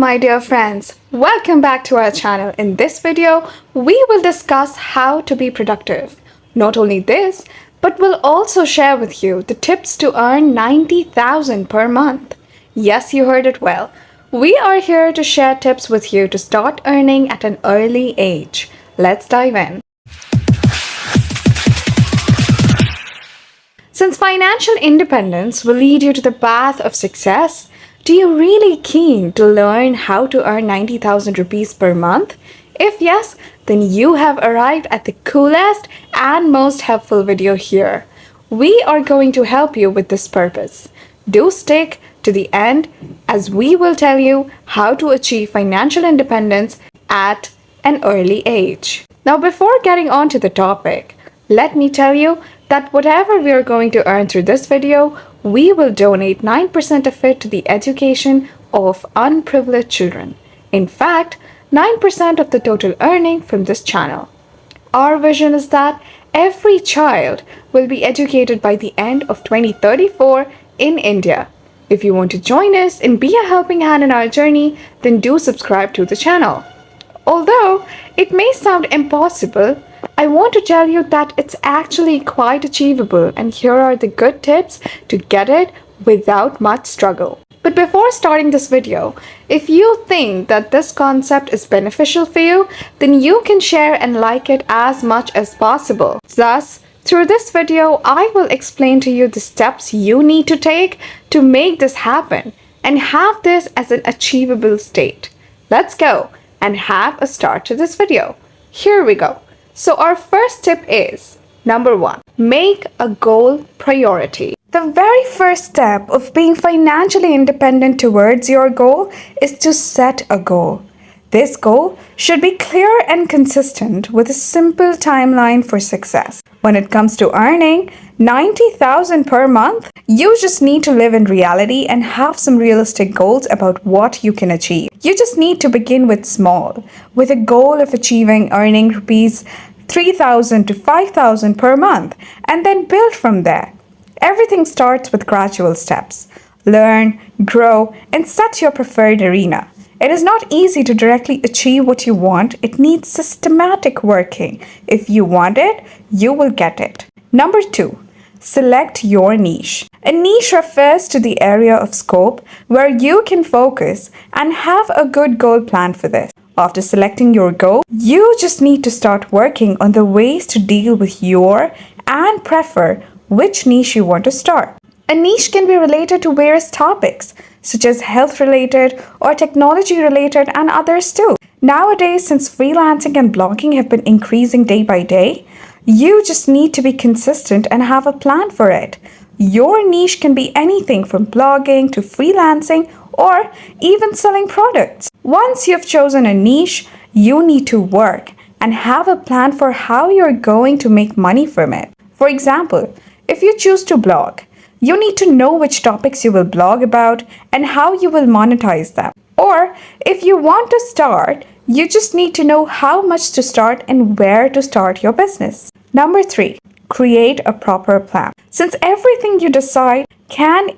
my dear friends, welcome back to our channel. In this video, we will discuss how to be productive. Not only this, but we'll also share with you the tips to earn 90,000 per month. Yes, you heard it well. We are here to share tips with you to start earning at an early age. Let's dive in. Since financial independence will lead you to the path of success, do you really keen to learn how to earn 90,000 rupees per month? If yes, then you have arrived at the coolest and most helpful video here. We are going to help you with this purpose. Do stick to the end as we will tell you how to achieve financial independence at an early age. Now, before getting on to the topic, let me tell you that whatever we are going to earn through this video, we will donate 9% of it to the education of unprivileged children. In fact, 9% of the total earning from this channel. Our vision is that every child will be educated by the end of 2034 in India. If you want to join us and be a helping hand in our journey, then do subscribe to the channel. Although it may sound impossible, I want to tell you that it's actually quite achievable, and here are the good tips to get it without much struggle. But before starting this video, if you think that this concept is beneficial for you, then you can share and like it as much as possible. Thus, through this video, I will explain to you the steps you need to take to make this happen and have this as an achievable state. Let's go and have a start to this video. Here we go. So our first tip is, number 1, make a goal priority. The very first step of being financially independent towards your goal is to set a goal. This goal should be clear and consistent with a simple timeline for success. When it comes to earning 90,000 per month, you just need to live in reality and have some realistic goals about what you can achieve. You just need to begin with small, with a goal of achieving earning rupees 3,000 to 5,000 per month, and then build from there. Everything starts with gradual steps. Learn, grow, and set your preferred arena. It is not easy to directly achieve what you want. It needs systematic working. If you want it, you will get it. Number 2, select your niche. A niche refers to the area of scope where you can focus and have a good goal plan for this. After selecting your goal, you just need to start working on the ways to deal with your and prefer which niche you want to start. A niche can be related to various topics, such as health-related or technology-related and others too. Nowadays, since freelancing and blogging have been increasing day by day, you just need to be consistent and have a plan for it. Your niche can be anything from blogging to freelancing or even selling products. Once you've chosen a niche, you need to work and have a plan for how you're going to make money from it. For example, if you choose to blog, you need to know which topics you will blog about and how you will monetize them. Or if you want to start, you just need to know how much to start and where to start your business. Number 3, create a proper plan. Since everything you decide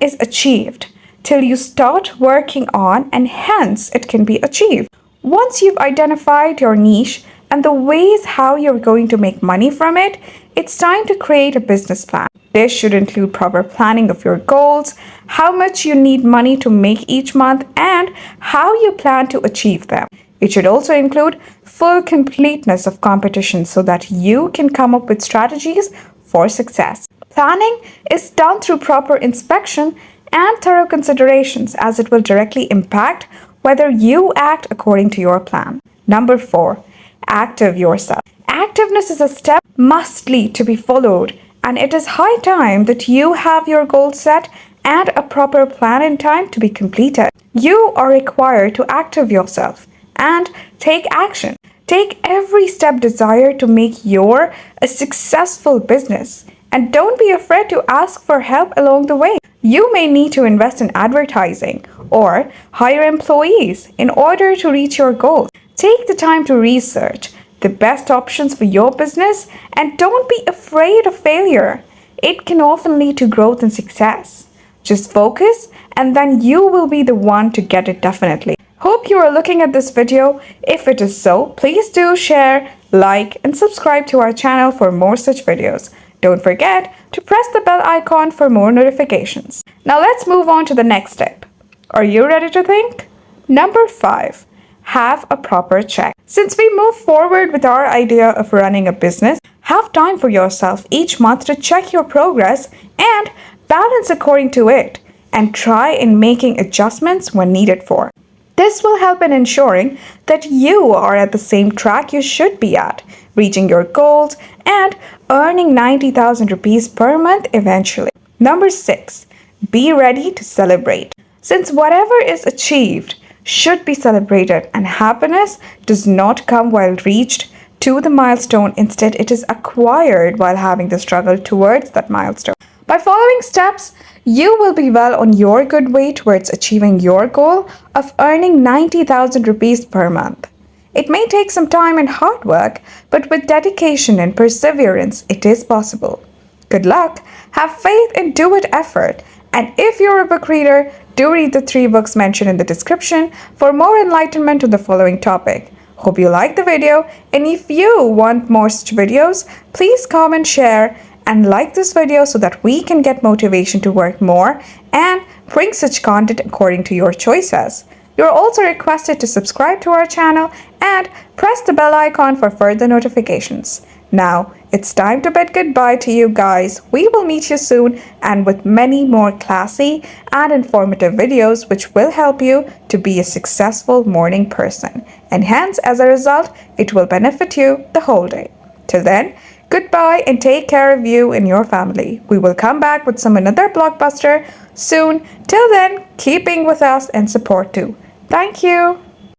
is achieved till you start working on, and hence it can be achieved. Once you've identified your niche and the ways how you're going to make money from it, it's time to create a business plan. This should include proper planning of your goals, how much you need money to make each month, and how you plan to achieve them. It should also include full completeness of competition so that you can come up with strategies for success. Planning is done through proper inspection and thorough considerations, as it will directly impact whether you act according to your plan. Number 4, active yourself. Activeness is a step mustly to be followed, and it is high time that you have your goals set and a proper plan in time to be completed. You are required to active yourself and take action. Take every step desired to make a successful business, and don't be afraid to ask for help along the way. You may need to invest in advertising or hire employees in order to reach your goals. Take the time to research the best options for your business and don't be afraid of failure. It can often lead to growth and success. Just focus and then you will be the one to get it definitely. Hope you are looking at this video. If it is so, please do share, like, and subscribe to our channel for more such videos. Don't forget to press the bell icon for more notifications. Now let's move on to the next step. Are you ready to think? Number 5. Have a proper check. Since we move forward with our idea of running a business, have time for yourself each month to check your progress and balance according to it, and try in making adjustments when needed for. This will help in ensuring that you are at the same track you should be at, reaching your goals and earning 90,000 rupees per month eventually. Number 6. Be ready to celebrate. Since whatever is achieved should be celebrated, and happiness does not come while reached to the milestone. Instead, it is acquired while having the struggle towards that milestone. By following steps, you will be well on your good way towards achieving your goal of earning 90,000 rupees per month. It may take some time and hard work, but with dedication and perseverance, it is possible. Good luck, have faith, and do it effort. And if you're a book reader, do read the 3 books mentioned in the description for more enlightenment on the following topic. Hope you liked the video, and if you want more such videos, please comment, share, and like this video so that we can get motivation to work more and bring such content according to your choices. You're also requested to subscribe to our channel and press the bell icon for further notifications. Now, it's time to bid goodbye to you guys. We will meet you soon and with many more classy and informative videos which will help you to be a successful morning person. And hence, as a result, it will benefit you the whole day. Till then, goodbye and take care of you and your family. We will come back with another blockbuster soon. Till then, keep being with us and support too. Thank you.